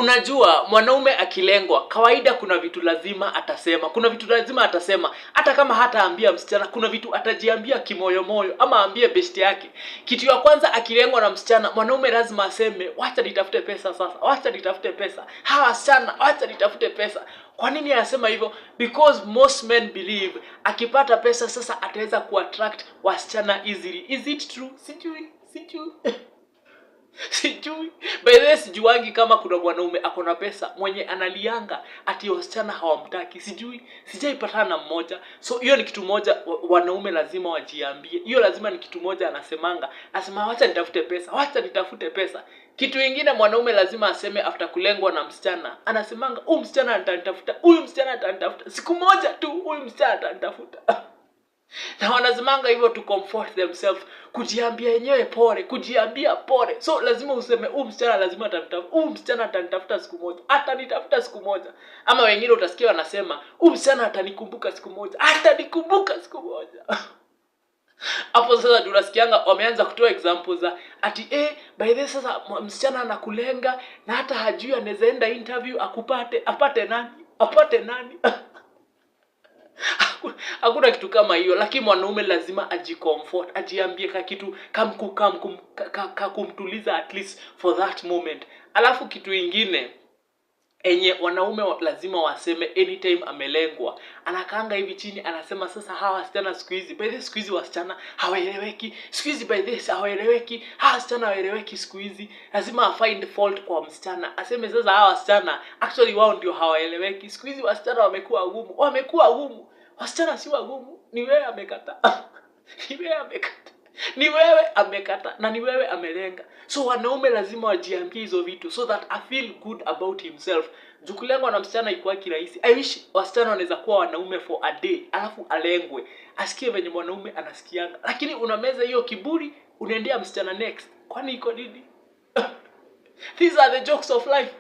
Unajua mwanaume akilengwa, kawaida kuna vitu lazima atasema. Kuna vitu lazima atasema. Hata kama hataambia msichana, kuna vitu atajiambia kimoyomoyo ama aambie besti yake. Kitu ya kwanza akilengwa na msichana, mwanaume lazima aseme, "Wacha nitafute pesa sasa. Wacha nitafute pesa. Hawa wasichana, wacha nitafute pesa." Kwa nini anasema hivyo? Because most men believe akipata pesa sasa ataweza kuattract wasichana easily. Is it true? Sijui. Sijui. By the way, sijuangi kama kuna mwanaume akona pesa mwenye analianga ati wasichana hawamtaki. Sijaipatana na mmoja. So hiyo ni kitu moja wanaume lazima wajiambie. Hiyo lazima ni kitu moja anasemanga. Asema wacha nitafute pesa. Wacha nitafute pesa. Kitu kingine mwanaume lazima aseme after kulengwa na msichana. Anasemanga huyu msichana atanitafuta. Huyu msichana atanitafuta. Siku moja tu huyu msichana atanitafuta. Na wanazimanga hivyo to comfort themselves, kujiambia yenyewe pole, kujiambia pole. So lazima useme huyu msichana lazima atanitafuta, huyu msichana atanitafuta siku moja, atanitafuta siku moja. Ama wengine utasikia wanasema huyu msichana atanikumbuka siku moja, atanikumbuka siku moja. Hapo sasa tunasikianga wameanza kutoa examples za ati by the way sasa msichana anakulenga na hata hajui anaweza enda interview apate nani? Hakuna kitu kama hiyo, lakini mwanaume lazima ajicomfort, ajiambie kitu kumtuliza at least for that moment. Alafu kitu kingine enye wanaume lazima waseme anytime amelengwa, anakaanga hivi chini anasema sasa hawa wasichana siku hizi, by the way siku hizi wasichana hawaeleweki, siku hizi by the way hawaeleweki, hawa wasichana hawaeleweki siku hizi. Lazima find fault kwa msichana, aseme sasa hawa wasichana actually wao ndio hawaeleweki siku hizi. Wasichana wamekuwa gumu. Wasichana si wagumu, ni wewe amekata. Ni wewe amekata na ni wewe amelenga. So wanaume lazima wajiambie hizo vitu so that I feel good about himself. Jukulengwa na msichana ikuwa kirahisi. I wish wasichana wanaweza kuwa wanaume for a day, alafu alengwe, asikie venye mwanaume anasikianga. Lakini unameza hiyo kiburi, unaendea msichana next. Kwani iko nini? These are the jokes of life.